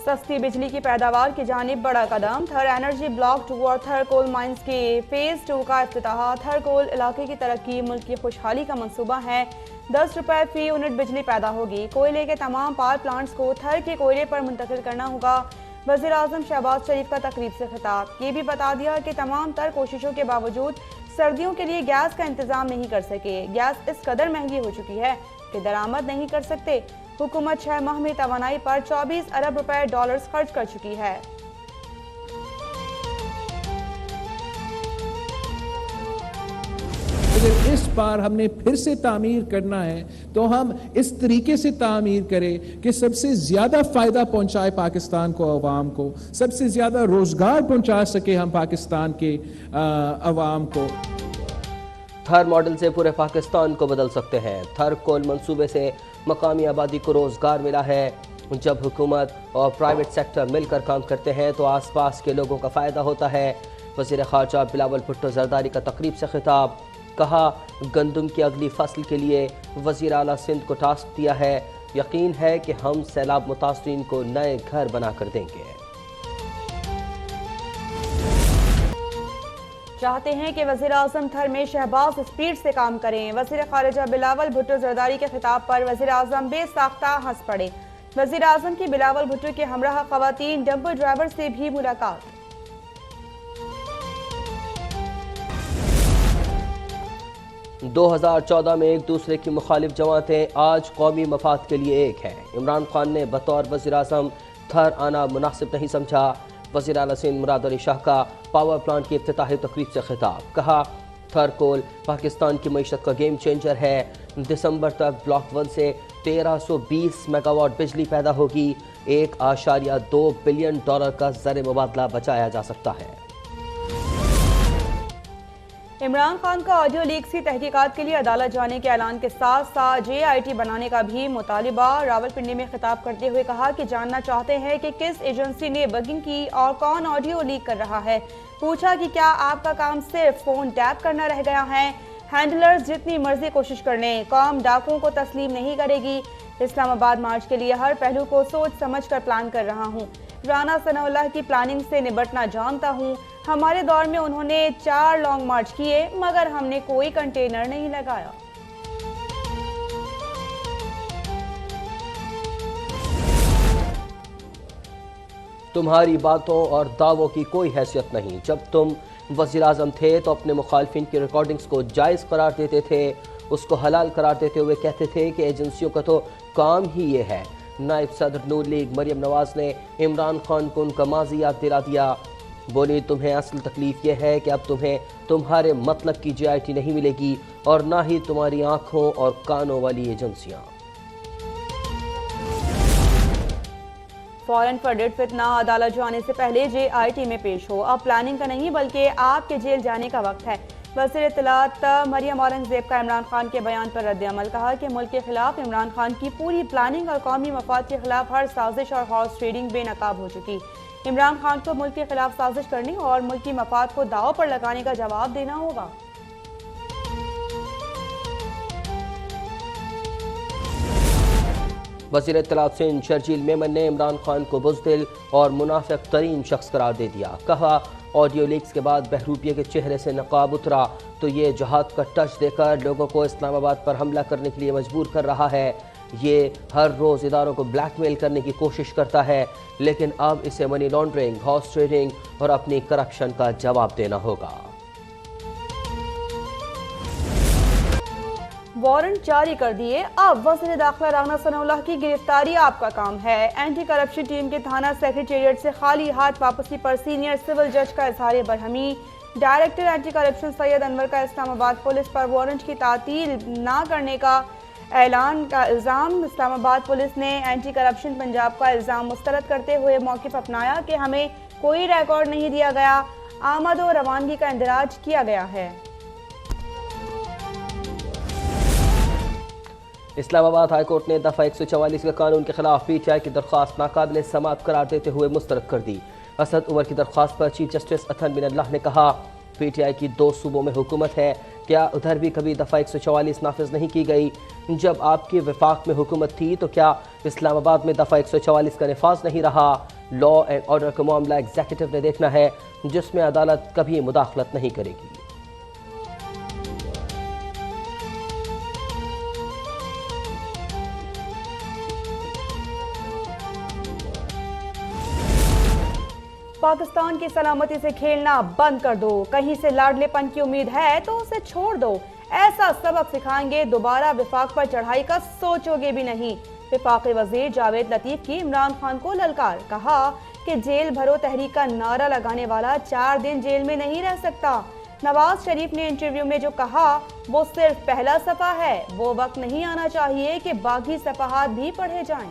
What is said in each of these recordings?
सस्ती बिजली की पैदावार की जानिब बड़ा कदम। थर एनर्जी ब्लॉक 2 और थर कोल माइंस के फेज 2 का इफ्तिताह। थर कोल इलाके की तरक्की मुल्क की खुशहाली का मंसूबा है। 10 रुपए फी यूनिट बिजली पैदा होगी। कोयले के तमाम पावर प्लांट्स को थर के कोयले पर मुंतकिल करना होगा। वज़ीर आज़म शहबाज शरीफ का तकरीब से खिताब। ये भी बता दिया कि तमाम तर कोशिशों के बावजूद सर्दियों के लिए गैस का इंतजाम नहीं कर सके। गैस इस कदर महंगी हो चुकी है कि दरामद नहीं कर सकते। हुकूमत 6 माह में तवानाई पर 24 अरब रुपए डॉलर्स खर्च कर चुकी है। अगर इस बार हमने फिर से तामीर करना है तो हम इस तरीके से तामीर करें कि सबसे ज्यादा फायदा पहुंचाए पाकिस्तान को, अवाम को, सबसे ज्यादा रोजगार पहुंचा सके हम पाकिस्तान के अवाम को। थर मॉडल से पूरे पाकिस्तान को बदल सकते हैं। थर कोल मंसूबे से मकामी आबादी को रोजगार मिला है। जब हुकूमत और प्राइवेट सेक्टर मिलकर काम करते हैं तो आसपास के लोगों का फ़ायदा होता है। वज़ीर ख़ारजा बिलावल भुट्टो ज़रदारी का तकरीब से खिताब। कहा, गंदम की अगली फसल के लिए वज़ीर आला सिंध को टास्क दिया है। यकीन है कि हम सैलाब मुतासरीन को नए घर बना कर देंगे। चाहते हैं कि वज़ीर आज़म थर में शहबाज स्पीड से काम करें। वज़ीर ख़ारिजा बिलावल भुट्टो ज़रदारी के खिताब पर वज़ीर आज़म बेसाख्ता हंस पड़े। वज़ीर आज़म की बिलावल भुट्टो के हमराह ख़वातीन डंपर ड्राइवर से भी मुलाकात। सन 2014 में एक दूसरे की मुखालिफ जमातें आज कौमी मफाद के लिए एक हैं। इमरान खान ने बतौर वज़ीर आज़म थर आना मुनासिब नहीं समझा। वज़ीर आला सिंध मुराद अली शाह का पावर प्लांट की इफ्तिताही तकरीब से खिताब। कहा, थर कोल पाकिस्तान की मईशत का गेम चेंजर है। दिसंबर तक ब्लॉक 1 से 1320 मेगावाट बिजली पैदा होगी। 1.2 बिलियन डॉलर का ज़र मुबादला बचाया जा सकता है। इमरान खान का ऑडियो लीक्स की तहकीकात के लिए अदालत जाने के ऐलान के साथ साथ JIT बनाने का भी मुतालिबा। रावलपिंडी में खिताब करते हुए कहा कि जानना चाहते हैं कि किस एजेंसी ने बगिंग की और कौन ऑडियो लीक कर रहा है। पूछा कि क्या आपका काम सिर्फ फोन टैप करना रह गया है? हैंडलर्स जितनी मर्जी कोशिश कर लें, कौम डाकुओं को तस्लीम नहीं करेगी। इस्लामाबाद मार्च के लिए हर पहलू को सोच समझ कर प्लान कर रहा हूँ। राना सनाउल्लाह की प्लानिंग से निबटना जानता हूँ। हमारे दौर में उन्होंने 4 लॉन्ग मार्च किए मगर हमने कोई कंटेनर नहीं लगाया। तुम्हारी बातों और दावों की कोई हैसियत नहीं। जब तुम वज़ीर आज़म थे तो अपने मुखालफिन की रिकॉर्डिंग्स को जायज़ करार देते थे, उसको हलाल करार देते हुए कहते थे कि एजेंसियों का तो काम ही ये है। नायब सदर नून लीग मरियम नवाज ने इमरान खान को उनका माजी याद दिला दिया। बोली, तुम्हें असल तकलीफ यह है कि अब तुम्हें तुम्हारे मतलब की JIT नहीं मिलेगी और ना ही तुम्हारी आंखों और कानों वाली एजेंसियां। फॉरेन फंडेड फितना अदालत जाने से पहले JIT में पेश हो। अब प्लानिंग का नहीं बल्कि आपके जेल जाने का वक्त है। वज़ीर इत्तलात मरियम औरंगज़ेब का इमरान खान के बयान पर रद्द-ए-अमल। कहा कि मुल्क के खिलाफ इमरान खान की पूरी प्लानिंग और कौमी मफाद के खिलाफ हर साजिश और हॉर्स ट्रेडिंग बेनकाब हो चुकी। इमरान खान को मुल्क के खिलाफ साजिश करने और मुल्क की मफाद को दाव पर लगाने का जवाब देना होगा। वज़ीर इत्तलात सिंध शर्जील मेमन ने इमरान खान को बुज़दिल और मुनाफिक तरीन शख्स करार दे दिया। कहा, ऑडियो लीक्स के बाद बहरूपिये के चेहरे से नकाब उतरा तो ये जहाद का टच देकर लोगों को इस्लामाबाद पर हमला करने के लिए मजबूर कर रहा है। ये हर रोज़ इदारों को ब्लैकमेल करने की कोशिश करता है, लेकिन अब इसे मनी लॉन्ड्रिंग, हॉर्स ट्रेडिंग और अपनी करप्शन का जवाब देना होगा। वारंट जारी कर दिए। अब वज़ीर दाखिला राना सनाउल्लाह की गिरफ्तारी आपका काम है। एंटी करप्शन टीम के थाना सेक्रेटेरिएट से खाली हाथ वापसी पर सीनियर सिविल जज का इजहार बरहमी। Director anti corruption Syed Anwar का इस्लामाबाद पुलिस पर वारंट की तातील ना करने का ऐलान का इल्ज़ाम। इस्लामाबाद पुलिस ने एंटी करप्शन पंजाब का इल्ज़ाम मुस्तरद करते हुए मौक़िफ़ अपनाया कि हमें कोई रिकॉर्ड नहीं दिया गया, आमद और रवानगी का इंदराज किया गया है। इस्लामाबाद हाई कोर्ट ने दफ़ा 144 के कानून के खिलाफ PTI की दरख्वास्त नाकाबिल समाअत करार देते हुए मुस्तरद कर दी। असद उमर की दरख्वास्त पर चीफ जस्टिस अथन बिन अल्लाह ने कहा, PTI की 2 सूबों में हुकूमत है, क्या उधर भी कभी दफ़ा 144 नाफिज नहीं की गई? जब आपकी वफाक में हुकूमत थी तो क्या इस्लामाबाद में दफ़ा 144 का नफाज नहीं रहा? लॉ एंड ऑर्डर का मामला एग्जीक्यूटिव ने देखना है, जिसमें अदालत कभी मुदाखलत नहीं करेगी। पाकिस्तान की सलामती से खेलना बंद कर दो, कहीं से लाडलेपन की उम्मीद है तो उसे छोड़ दो। ऐसा सबक सिखाएंगे, दोबारा विफाक पर चढ़ाई का सोचोगे भी नहीं। विफाकी वजीर जावेद लतीफ की इमरान खान को ललकार, कहा कि जेल भरो तहरीक का नारा लगाने वाला 4 दिन जेल में नहीं रह सकता। नवाज शरीफ ने इंटरव्यू में जो कहा वो सिर्फ पहला सफा है, वो वक्त नहीं आना चाहिए कि बाकी सफाहात भी पढ़े जाएं।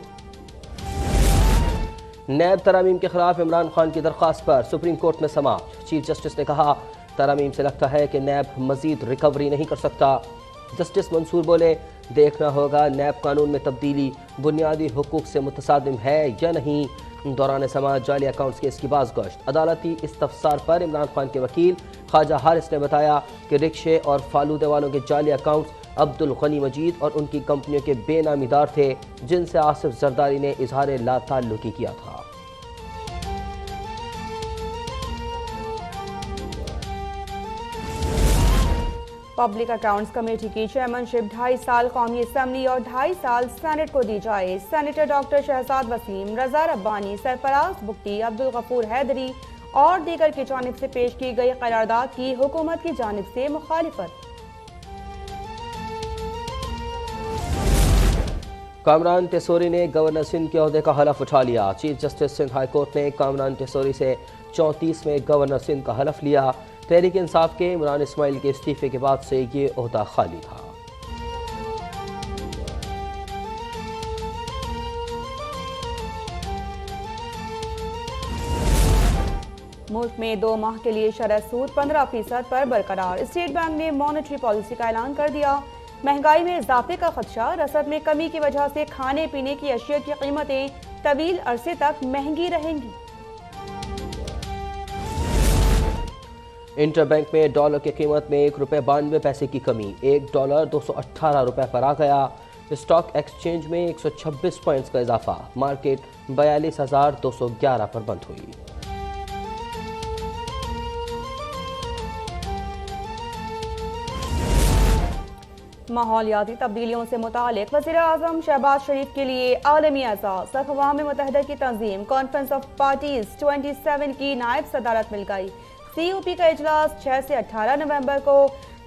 नैब तरामीम के खिलाफ इमरान खान की दरख्वास्त पर सुप्रीम कोर्ट में समाअत। चीफ जस्टिस ने कहा, तरामीम से लगता है कि नैब मजीद रिकवरी नहीं कर सकता। जस्टिस मंसूर बोले, देखना होगा नैब कानून में तब्दीली बुनियादी हुकूक से मुतसादिम है या नहीं। दौरान समाअत जाली अकाउंट्स केस की बाज़गश्त। अदालती इस्तफसार पर इमरान खान के वकील ख्वाजा हारिस ने बताया कि रिक्शे और फालूदे वालों के जाली अकाउंट्स अब्दुल गनी मजीद और उनकी कंपनियों के बेनामीदार थे, जिनसे आसिफ जरदारी ने इजहार लाताल्लुकी किया था। पब्लिक अकाउंट्स कमेटी की चेयरमैनशिप 2.5 साल कौमी असम्बली और 2.5 साल सेनेट को दी जाए। सेनेटर डॉक्टर शहजाद वसीम, रजा रब्बानी, सरफराज बुख्ती, अब्दुल गफूर हैदरी और दीगर की जानिब से पेश की गई करारदाद की हुकूमत की जानिब से मुखालिफत। कामरान तेसोरी ने गवर्नर सिंध के ओहदे का हलफ उठा लिया। Chief justice Sindh high court ने कामरान तेसोरी से 34वें गवर्नर सिंध का हलफ लिया। तहरीक इंसाफ के इमरान इस्माइल के इस्तीफे के बाद से ये ओहदा खाली था। मुल्क में 2 माह के लिए शरह सूद 15% पर बरकरार। स्टेट बैंक ने मॉनेटरी पॉलिसी का ऐलान कर दिया। महंगाई में इजाफे का खदशा, रसद में कमी की वजह से खाने पीने की अशिया की कीमतें तवील अरसे तक महंगी रहेंगी। इंटर बैंक में डॉलर की कीमत में ₹1.92 की कमी, $1 218 पर आ गया। स्टॉक एक्सचेंज में 126 पॉइंट्स का इजाफा, मार्केट 42,211 पर बंद हुई। माहौलियाती तब्दीलियों से मुतालिक वज़ीर आज़म शहबाज शरीफ के लिए आलमी एजाज़। अक़वाम मुत्तहिदा की तंजीम कॉन्फ्रेंस ऑफ पार्टीज 27 की नायब सदारत मिल गई। COP का इजलास 6 से 18 नवंबर को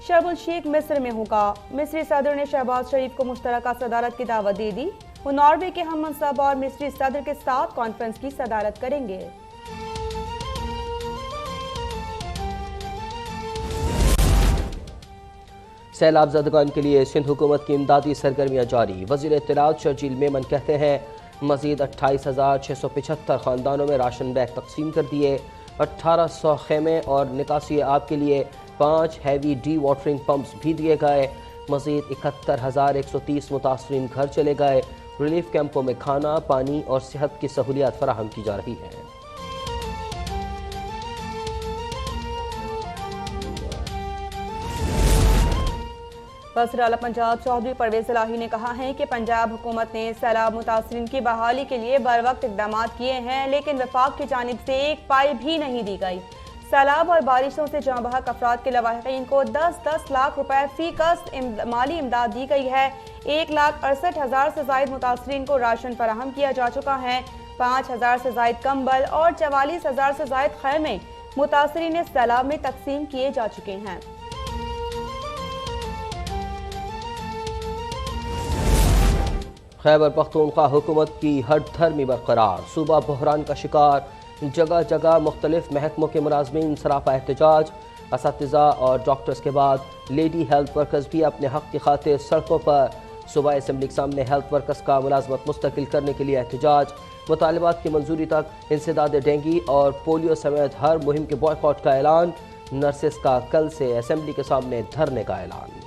शर्म उल शेख मिस्र में होगा। मिस्री सदर ने शहबाज शरीफ को मुश्तरका सदारत की दावत दे दी। वो नॉर्वे के हम मनसब और मिस्री सदर के साथ कॉन्फ्रेंस की सदारत करेंगे। सैलाब ज़दगान के लिए सिंध हुकूमत की इमदादी सरगर्मियाँ जारी। वज़ीर इत्तलात शर्जील मेमन कहते हैं, मज़ीद 28,675 ख़ानदानों में राशन बैग तकसीम कर दिए। 1800 खेमे और निकासी आब के लिए 5 हैवी डी वाटरिंग पंप्स भी दिए गए। मज़ीद 71,130 मुतासरीन घर चले गए। रिलीफ कैंपों में खाना, पानी और सेहत की सहूलियात फराहम की जा रही हैं। वज़ीर आला पंजाब चौधरी परवेज़ इलाही ने कहा है कि पंजाब हुकूमत ने सैलाब मुतासरीन की बहाली के लिए बर वक्त इक़दाम किए हैं, लेकिन वफाक की जानिब से एक पाई भी नहीं दी गई। सैलाब और बारिशों से जाँ बहक अफराद के लवाहिकीन को 10-10 लाख रुपए फी कस्त माली इमदाद दी गई है। 1,68,000 से जायद मुतासरीन को राशन फराहम किया जा चुका है। 5,000 से जायद कंबल और 44,000 से जायद खैमे मुतासरीन सैलाब में तकसीम किए जा चुके हैं। खैबर पख्तूनख्वा हुकूमत की हर धर्मी बरकरार। सूबा बहरान का शिकार, जगह जगह मुख्तलिफ महकमों के मुलाजमीन सरापा एहतजाज। असातिज़ा और डॉक्टर्स के बाद लेडी हेल्थ वर्कर्स भी अपने हक़ की खातिर सड़कों पर। सूबा असम्बली के सामने हेल्थ वर्कर्स का मुलाजमत मुस्तकिल करने के लिए एहतजाज। मुतालिबात की मंजूरी तक इंसदाद डेंगी और पोलियो समेत हर मुहिम के बॉयकॉट का ऐलान। नर्सेस का कल से असम्बली के सामने धरने का ऐलान।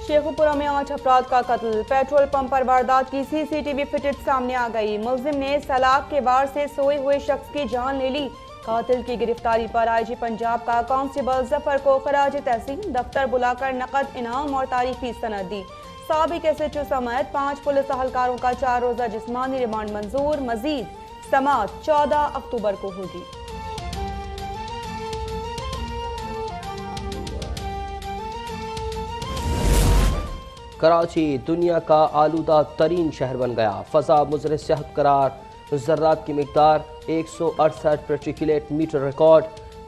शेखुपुरा में 8 अफराद का कत्ल। पेट्रोल पंप पर वारदात की CCTV फुटेज सामने आ गई। मुलजिम ने सलाख के वार से सोए हुए शख्स की जान ले ली। कातिल की गिरफ्तारी पर IG पंजाब का कांस्टेबल जफर को खराज तहसीन दफ्तर बुलाकर नकद इनाम और तारीफी सनद दी। साबिक SHO समेत 5 पुलिस अहलकारों का 4 रोजा जिस्मानी रिमांड मंजूर। मजीद समाअत 14 अक्टूबर को होगी। कराची दुनिया का आलूदा तरीन शहर बन गया। फजा मुज़र सेहत करार। ज़र्रात की मिकदार 168 पार्टिकुलेट मीटर रिकॉर्ड।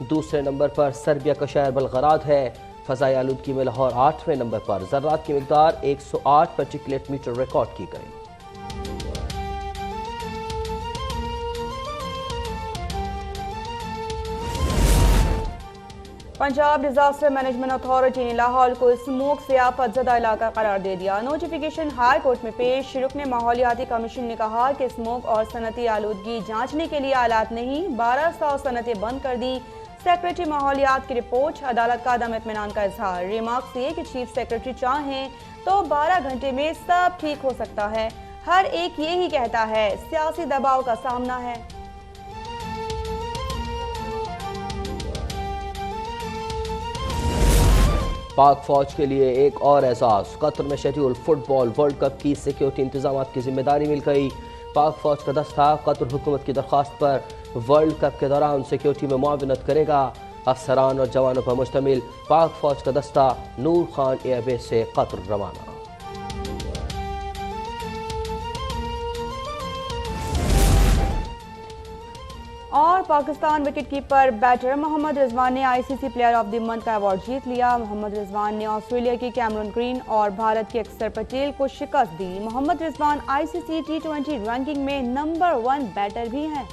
दूसरे नंबर पर सर्बिया का शहर बलगराद है। फ़ज़ाई आलूदगी में लाहौर 8वें नंबर पर। ज़र्रात की मिकदार 108 पार्टिकुलेट मीटर रिकॉर्ड की गई। पंजाब डिजास्टर मैनेजमेंट अथॉरिटी ने लाहौर को स्मोक से आफतज़दा इलाका करार दे दिया। नोटिफिकेशन हाई कोर्ट में पेश। रुकने माहौलियाती कमीशन ने कहा कि स्मोक और सनती आलूदगी जांचने के लिए आलात नहीं, 1200 सनतें बंद कर दी। सेक्रेटरी माहौलियात की रिपोर्ट। अदालत का अदम इत्मीनान का इजहार। रिमार्क्स ये कि चीफ सेक्रेटरी चाहें तो 12 घंटे में सब ठीक हो सकता है। हर एक यही कहता है, सियासी दबाव का सामना है। पाक फौज के लिए एक और एहसास। कतर में शेड्यूल फुटबॉल वर्ल्ड कप की सिक्योरिटी इंतजाम की जिम्मेदारी मिल गई। पाक फौज का दस्ता कतर हुकूमत की दरख्वास्त पर वर्ल्ड कप के दौरान सिक्योरिटी में मुआवनत करेगा। अफसरान और जवानों पर मुश्तमिल पाक फौज का दस्ता नूर खान एयरबेस से कतर रवाना। और पाकिस्तान विकेटकीपर बैटर मोहम्मद रिजवान ने ICC player of the month का अवार्ड जीत लिया। मोहम्मद रिजवान ने ऑस्ट्रेलिया की कैमरून ग्रीन और भारत के अक्षर पटेल को शिकस्त दी। Mohammad Rizwan ICC T20 ranking में नंबर 1 बैटर भी हैं।